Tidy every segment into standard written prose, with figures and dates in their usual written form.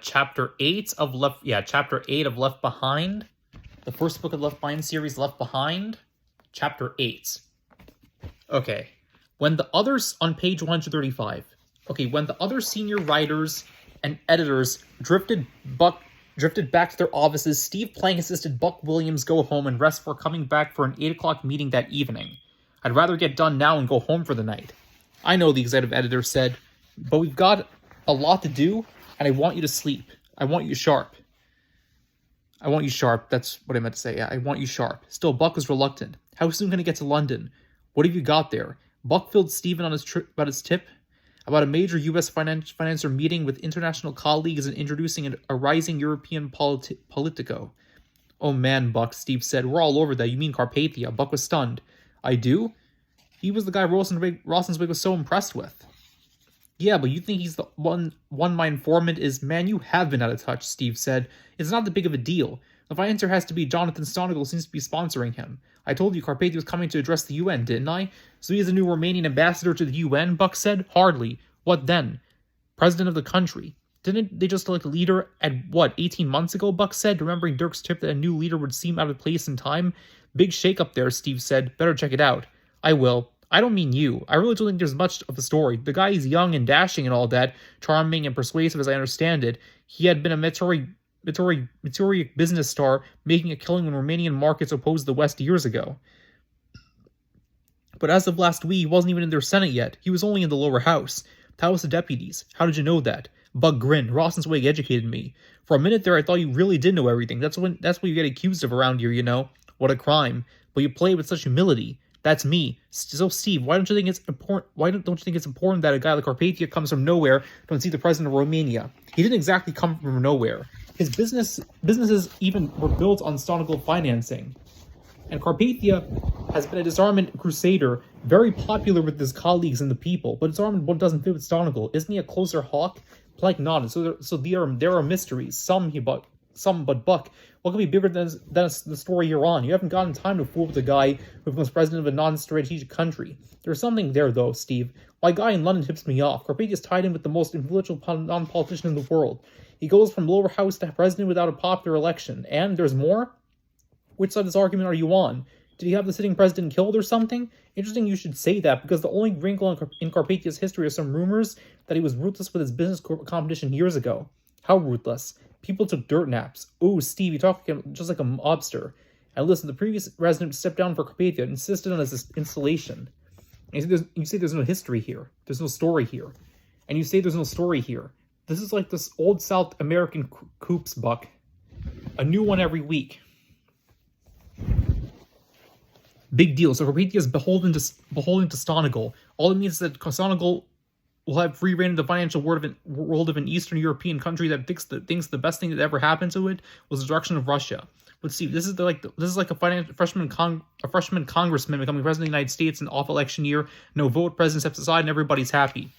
chapter 8 of Left Behind. The first book of Left Behind series, Left Behind, chapter 8. Okay. When the others, on page 135. Okay, when the other senior writers and editors drifted back to their offices, Steve Plank insisted Buck Williams go home and rest before coming back for an 8 o'clock meeting that evening. I'd rather get done now and go home for the night. I know, the executive editor said, but we've got a lot to do, and I want you to sleep. I want you sharp. That's what I meant to say. Yeah, I want you sharp. Still, Buck was reluctant. How soon can I get to London? What have you got there? Buck filled Stephen on his trip about his tip about a major U.S. financier meeting with international colleagues and introducing a rising European Politico. Oh man, Buck, Steve said. We're all over that. You mean Carpathia? Buck was stunned. I do? He was the guy Rosenzweig was so impressed with. Yeah, but you think he's the one my informant is? Man, you have been out of touch, Steve said. It's not that big of a deal. The financier has to be Jonathan Stonagel, seems to be sponsoring him. I told you Carpathia was coming to address the UN, didn't I? So he's a new Romanian ambassador to the UN, Buck said. Hardly. What then? President of the country. Didn't they just elect a leader at, 18 months ago, Buck said, remembering Dirk's tip that a new leader would seem out of place in time? Big shake up there, Steve said. Better check it out. I will. I don't mean you. I really don't think there's much of a story. The guy is young and dashing and all that, charming and persuasive as I understand it. He had been a meteoric business star, making a killing when Romanian markets opposed the West years ago. But as of last week, he wasn't even in their Senate yet. He was only in the lower house. The House of Deputies. How did you know that? Buck grinned. Rosenzweig educated me. For a minute there, I thought you really did know everything. That's what you get accused of around here, you know. What a crime. But you play with such humility. That's me. So, Steve, why don't you think it's important? Why don't you think it's important that a guy like Carpathia comes from nowhere to see the president of Romania? He didn't exactly come from nowhere. His businesses even were built on Stonagel financing. And Carpathia has been a disarmament crusader, very popular with his colleagues and the people. But disarmament doesn't fit with Stonagel. Isn't he a closer hawk? Plank nodded. So there are mysteries. Some, but Buck, what could be bigger than the story you're on? You haven't gotten time to fool with a guy who becomes president of a non-strategic country. There's something there, though, Steve. My guy in London tips me off. Carpathia's tied in with the most influential non-politician in the world. He goes from lower house to president without a popular election. And there's more? Which side of this argument are you on? Did he have the sitting president killed or something? Interesting you should say that, because the only wrinkle in Carpathia's history are some rumors that he was ruthless with his business competition years ago. How ruthless? People took dirt naps. Oh, Steve, you talk just like a mobster. And listen, the previous resident stepped down for Carpathia and insisted on his installation. And you say there's no history here. There's no story here. And you say there's no story here. This is like this old South American coups, Buck. A new one every week. Big deal. So Carpathia is beholden to Stonagel. All it means is that Stonagel will have free reign in the financial world of an Eastern European country that thinks the best thing that ever happened to it was the direction of Russia. But Steve, this is like a freshman congressman becoming president of the United States in off-election year. No vote, president steps aside, and everybody's happy.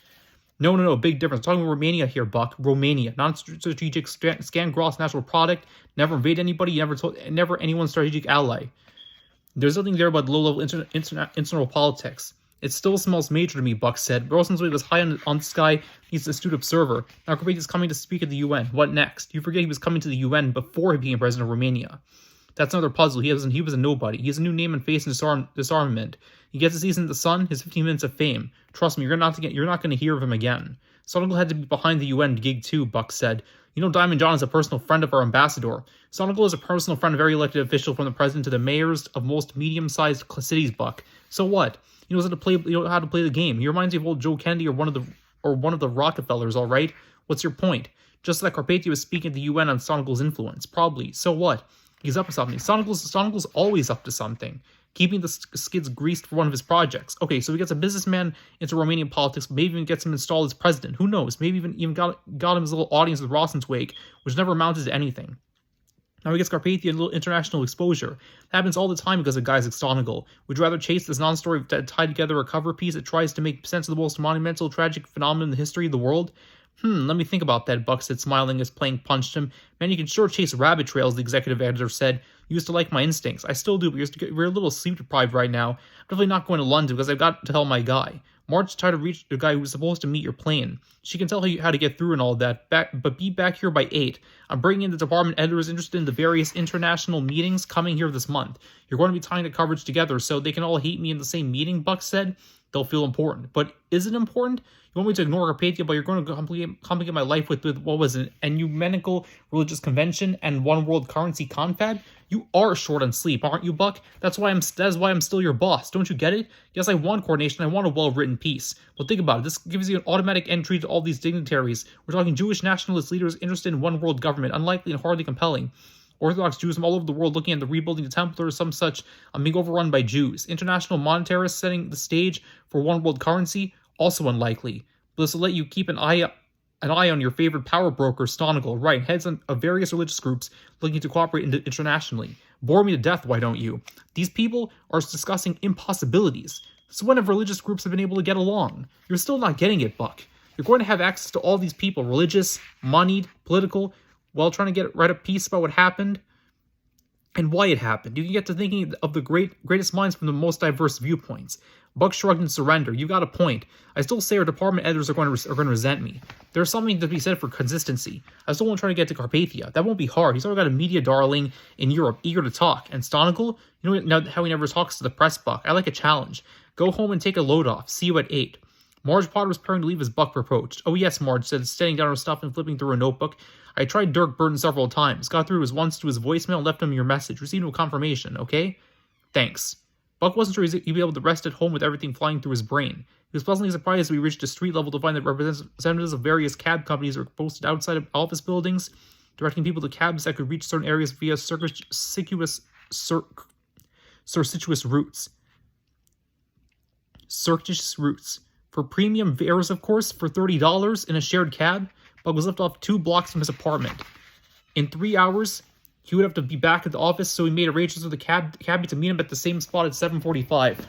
No, big difference. I'm talking about Romania here, Buck. Romania, non-strategic, scan gross national product, never invade anybody, never anyone's strategic ally. There's nothing there about low-level internal politics. It still smells major to me, Buck said. Rosenzweig was high on the sky. He's an astute observer. Now Carpathia is coming to speak at the UN. What next? You forget he was coming to the UN before he became president of Romania. That's another puzzle. He was a nobody. He has a new name and face in disarmament. He gets a season in the sun, his 15 minutes of fame. Trust me, you're not going to hear of him again. Stonagel had to be behind the UN gig too, Buck said. You know, Diamond John is a personal friend of our ambassador. Stonagel is a personal friend of every elected official, from the president to the mayors of most medium-sized cities, Buck. So what? He knows how to play the game. He reminds you of old Joe Kennedy or one of the Rockefellers, all right? What's your point? Just like Carpathia was speaking at the UN on Stonagel's influence. Probably. So what? He's up to something. Stonagel's always up to something. Keeping the skids greased for one of his projects. Okay, so he gets a businessman into Romanian politics, maybe even gets him installed as president. Who knows? Maybe even got him his little audience with Rosenzweig, which never amounted to anything. Now he gets Carpathia a little international exposure. That happens all the time because of guys like Stonagel. Would you rather chase this non-story that tied together a cover piece that tries to make sense of the most monumental, tragic phenomenon in the history of the world? Let me think about that, Buck said, smiling as Plank punched him. Man, you can sure chase rabbit trails, the executive editor said. You used to like my instincts. I still do, but we're a little sleep-deprived right now. I'm definitely not going to London because I've got to tell my guy. Marge tried to reach the guy who was supposed to meet your plane. She can tell how to get through and all that, but be back here by 8. I'm bringing in the department editors interested in the various international meetings coming here this month. You're going to be tying the coverage together so they can all hate me in the same meeting, Buck said. They'll feel important. But is it important? You want me to ignore Carpathia, but you're going to complicate my life with what was an ecumenical religious convention and one world currency confab? You are short on sleep, aren't you, Buck? That's why I'm still your boss. Don't you get it? Yes, I want coordination. I want a well-written peace. Well, think about it. This gives you an automatic entry to all these dignitaries. We're talking Jewish nationalist leaders interested in one world government, unlikely and hardly compelling. Orthodox Jews from all over the world looking at the rebuilding the temple or some such being overrun by Jews. International monetarists setting the stage for one world currency, also unlikely. But this will let you keep an eye on your favorite power broker, Stonigal, right, heads of various religious groups looking to cooperate internationally. Bore me to death, why don't you? These people are discussing impossibilities. So when have religious groups have been able to get along? You're still not getting it, Buck. You're going to have access to all these people, religious, moneyed, political, while trying to write a piece about what happened and why it happened. You can get to thinking of the greatest minds from the most diverse viewpoints. Buck shrugged in surrender. You got a point. I still say our department editors are going to resent me. There's something to be said for consistency. I still want to try to get to Carpathia. That won't be hard. He's already got a media darling in Europe, eager to talk. And Stonigal, you know how he never talks to the press, Buck. I like a challenge. Go home and take a load off. See you at 8. Marge Potter was preparing to leave as Buck proposed. Oh yes, Marge said, setting down her stuff and flipping through a notebook. I tried Dirk Burton several times. Got through once to his voicemail and left him your message. Received no confirmation, okay? Thanks. Buck wasn't sure he'd be able to rest at home with everything flying through his brain. He was pleasantly surprised as we reached a street level to find that representatives of various cab companies were posted outside of office buildings, directing people to cabs that could reach certain areas via circuitous routes. Circuitous routes. For premium fares, of course, for $30 in a shared cab, Buck was left off 2 blocks from his apartment. In 3 hours, he would have to be back at the office, so he made arrangements with the cabbie to meet him at the same spot at 7:45.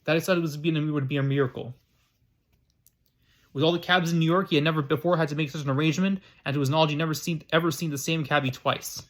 That I said would be a miracle. With all the cabs in New York, he had never before had to make such an arrangement, and to his knowledge, he never ever seen the same cabbie twice.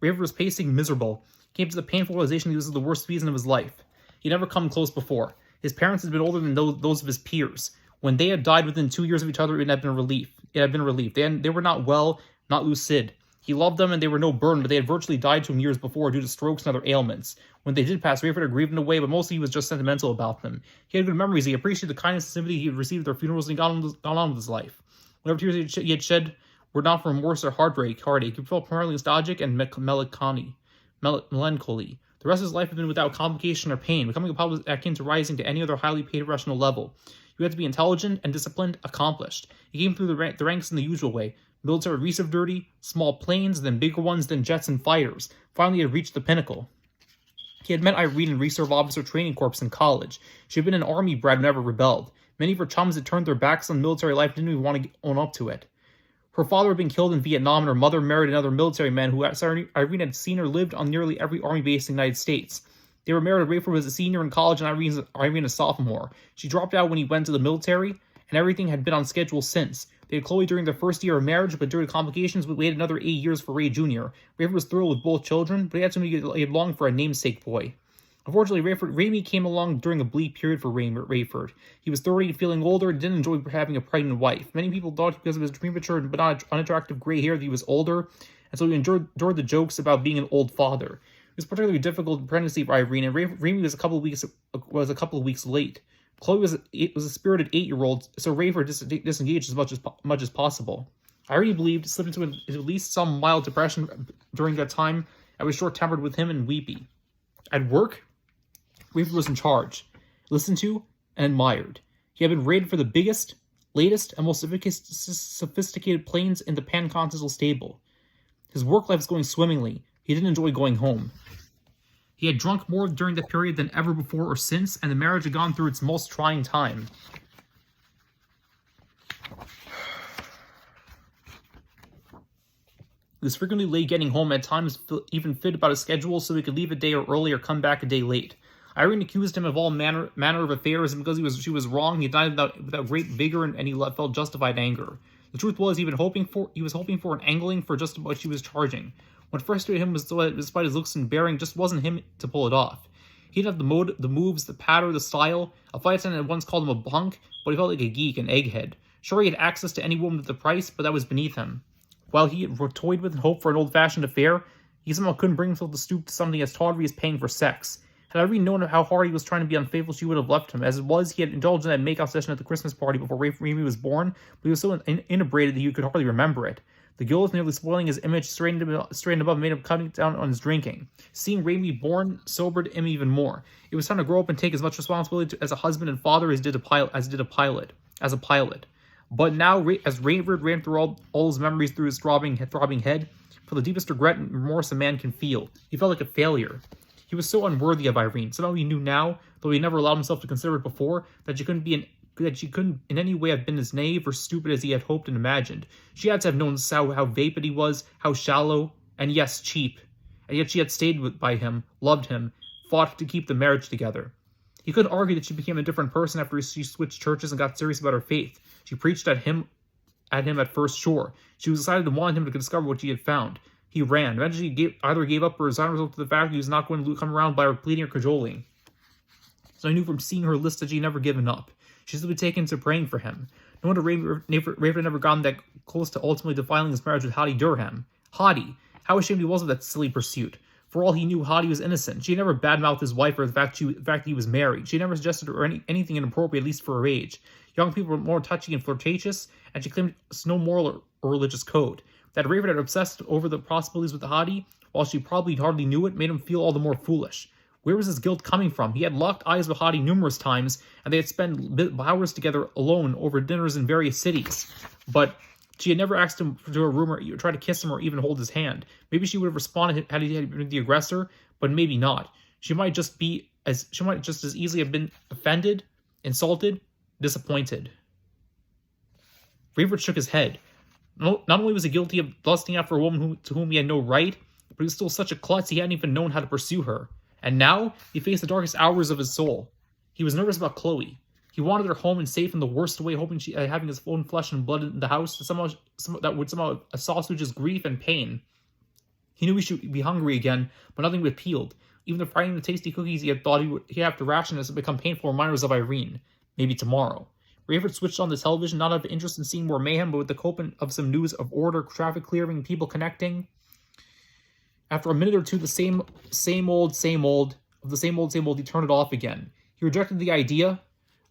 Raver was pacing miserable. He came to the painful realization that this was the worst season of his life. He'd never come close before. His parents had been older than those of his peers. When they had died within 2 years of each other, it had been a relief. They were not well, not lucid. He loved them and they were no burden, but they had virtually died to him years before due to strokes and other ailments. When they did pass, Rayford had grieved in a way, but mostly he was just sentimental about them. He had good memories. He appreciated the kindness and sympathy he had received at their funerals and gone on with his life. Whatever tears he had shed were not from remorse or heartache. He felt primarily nostalgic and melancholy. The rest of his life had been without complication or pain, becoming a public akin to rising to any other highly paid professional level. You had to be intelligent and disciplined, accomplished. He came through the ranks in the usual way. Military reserve duty, small planes, then bigger ones, then jets and fighters. Finally, he had reached the pinnacle. He had met Irene in Reserve Officer Training Corps in college. She had been an army brat who never rebelled. Many of her chums had turned their backs on military life and didn't even want to own up to it. Her father had been killed in Vietnam, and her mother married another military man who Irene had seen or lived on nearly every army base in the United States. They were married. Rayford was a senior in college, and Irene a sophomore. She dropped out when he went to the military, and everything had been on schedule since. They had Chloe during their first year of marriage, but during complications, we waited another 8 years for Ray Jr. Rayford was thrilled with both children, but he had longed for a namesake boy. Unfortunately, Ramey came along during a bleak period for Rayford. He was 30 and feeling older and didn't enjoy having a pregnant wife. Many people thought because of his premature but not unattractive gray hair that he was older, and so he endured the jokes about being an old father. It was particularly difficult pregnancy for Irene, and Ramey was a couple of weeks late. Chloe was a spirited 8-year-old, so Rayford disengaged as much as possible. Irene believed slipped into at least some mild depression during that time. I was short-tempered with him and weepy. At work, Rayford was in charge, listened to, and admired. He had been rated for the biggest, latest, and most sophisticated planes in the Pan-Continental stable. His work life was going swimmingly. He didn't enjoy going home. He had drunk more during that period than ever before or since, and the marriage had gone through its most trying time. He was frequently late getting home, at times even fit about his schedule so he could leave a day early or come back a day late. Irene accused him of all manner of affairs, and because she was wrong, he died without great vigor, and he felt justified anger. The truth was, he was hoping for an angling for just what she was charging. What frustrated him was that despite his looks and bearing, just wasn't him to pull it off. He didn't have the moves, the patter, the style. A flight attendant had once called him a punk, but he felt like a geek, an egghead. Sure, he had access to any woman at the price, but that was beneath him. While he had toyed with and hoped for an old-fashioned affair, he somehow couldn't bring himself to stoop to something as tawdry as paying for sex. Had Irene known how hard he was trying to be unfaithful, she would have left him. As it was, he had indulged in that make-out session at the Christmas party before Remy was born, but he was so inebriated that he could hardly remember it. The guilt was nearly spoiling his image, straightened above, made him cutting down on his drinking. Seeing Remy born sobered him even more. It was time to grow up and take as much responsibility as a husband and father as a pilot. But now, as Rainford ran through all his memories through his throbbing head, for the deepest regret and remorse a man can feel, he felt like a failure. He was so unworthy of Irene. Somehow he knew now, though he never allowed himself to consider it before, that she couldn't in any way have been as naive or stupid as he had hoped and imagined. She had to have known how vapid he was, how shallow, and yes, cheap. And yet she had stayed by him, loved him, fought to keep the marriage together. He couldn't argue that she became a different person after she switched churches and got serious about her faith. She preached at him at first, sure. She was excited and wanted him to discover what she had found. He ran. Eventually, he either gave up or resigned himself to the fact that he was not going to come around by her pleading or cajoling. So I knew from seeing her list that she'd never given up. She still be taken to praying for him. No wonder Raven had never gotten that close to ultimately defiling his marriage with Hadi Durham. Hadi! How ashamed he was of that silly pursuit. For all he knew, Hadi was innocent. She had never badmouthed his wife or the fact that he was married. She had never suggested her anything inappropriate, at least for her age. Young people were more touchy and flirtatious, and she claimed no moral or religious code. That Raven had obsessed over the possibilities with Hadi, while she probably hardly knew it, made him feel all the more foolish. Where was his guilt coming from? He had locked eyes with Hadi numerous times, and they had spent hours together alone over dinners in various cities. But she had never asked him to her room or try to kiss him or even hold his hand. Maybe she would have responded had he been the aggressor, but maybe not. She might just as easily have been offended, insulted, disappointed. Raven shook his head. Not only was he guilty of lusting after a woman to whom he had no right, but he was still such a klutz he hadn't even known how to pursue her. And now, he faced the darkest hours of his soul. He was nervous about Chloe. He wanted her home and safe in the worst way, hoping she having his own flesh and blood in the house that would somehow assuage his grief and pain. He knew he should be hungry again, but nothing would appealed. Even the frightened and tasty cookies he had thought he'd have to ration as had become painful reminders of Irene. Maybe tomorrow. Rayford switched on the television, not out of interest in seeing more mayhem, but with the hope of some news of order, traffic clearing, people connecting. After a minute or two, the same old, he turned it off again. He rejected the idea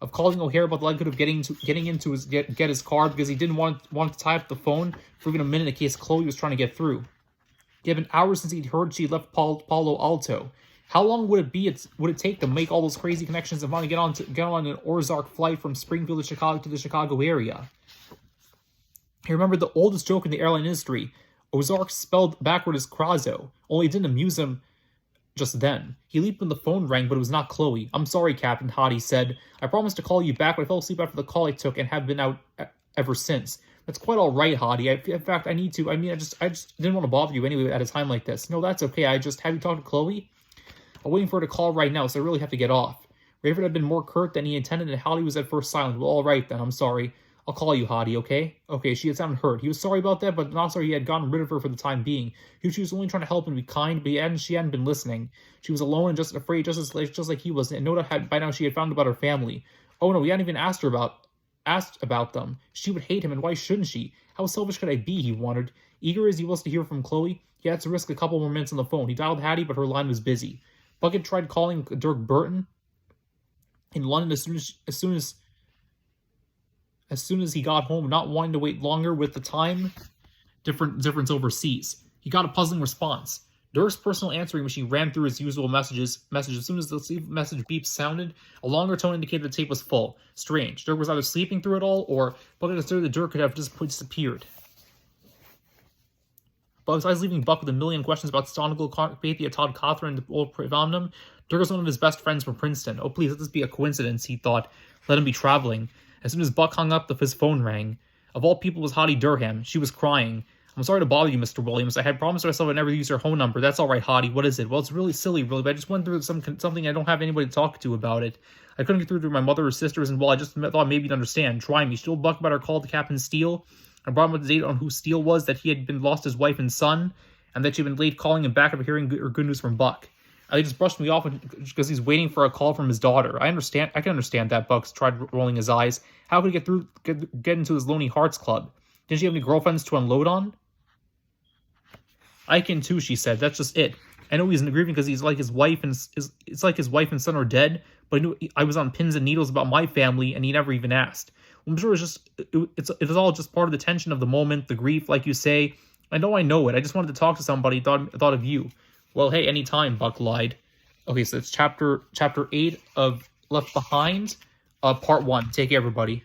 of calling O'Hare about the likelihood of getting into his car because he didn't want to tie up the phone for even a minute in case Chloe was trying to get through. It had been hours since he'd heard she left Palo Alto. How long would it take to make all those crazy connections and finally get on an Ozark flight from Springfield to the Chicago area? He remembered the oldest joke in the airline industry. Ozark spelled backward as Krazo, only it didn't amuse him just then. He leaped when the phone rang, but it was not Chloe. "I'm sorry, Captain," Hadi said. "I promised to call you back, but I fell asleep after the call I took and have been out ever since." "That's quite all right, Hadi. In fact, I need to. I just didn't want to bother you anyway at a time like this." "No, that's okay. Have you talked to Chloe?" "I'm waiting for her to call right now, so I really have to get off." Rayford had been more curt than he intended, and Hadi was at first silent. "Well, all right then. I'm sorry. I'll call you, Hadi, okay?" Okay, she had sounded hurt. He was sorry about that, but not sorry he had gotten rid of her for the time being. She was only trying to help and be kind, but she hadn't been listening. She was alone and just afraid, just like he was, and no doubt by now she had found about her family. Oh no, he hadn't even asked about them. She would hate him, and why shouldn't she? How selfish could I be, he wondered. Eager as he was to hear from Chloe, he had to risk a couple more minutes on the phone. He dialed Hattie, but her line was busy. Bucket tried calling Dirk Burton in London as soon as he got home, not wanting to wait longer with the time difference overseas. He got a puzzling response. Dirk's personal answering machine ran through his usual messages. As soon as the message beep sounded, a longer tone indicated the tape was full. Strange. Dirk was either sleeping through it all, or Bucket considered that Dirk could have just disappeared. But besides leaving Buck with a million questions about Stonegal, Carpathia, Todd Cawthron, and the old Privamnum, Dirk was one of his best friends from Princeton. Oh, please, let this be a coincidence, he thought. Let him be traveling. As soon as Buck hung up, his phone rang. Of all people was Hadi Durham. She was crying. "I'm sorry to bother you, Mr. Williams. I had promised myself I'd never use your phone number." "That's all right, Hadi. What is it?" "Well, it's really silly, really, but I just went through something I don't have anybody to talk to about it. I couldn't get through to my mother or sisters, and well, I just thought maybe you'd understand. Try me." She told Buck about her call to Captain Steele, and brought him up to date on who Steele was, that he had been lost his wife and son, and that she'd been late calling him back after hearing good news from Buck. He just brushed me off because he's waiting for a call from his daughter. I can understand that. Buck tried rolling his eyes. How could he get into his Lonely Hearts Club? Didn't she have any girlfriends to unload on? I can too, she said. That's just it. I know he's grieving because he's like his wife and it's like his wife and son are dead. But I knew I was on pins and needles about my family, and he never even asked. I'm sure it's all just part of the tension of the moment, the grief, like you say. I know it. I just wanted to talk to somebody. Thought of you. Well, hey, anytime, Buck lied. Okay, so it's chapter 8 of Left Behind, part 1. Take care, everybody.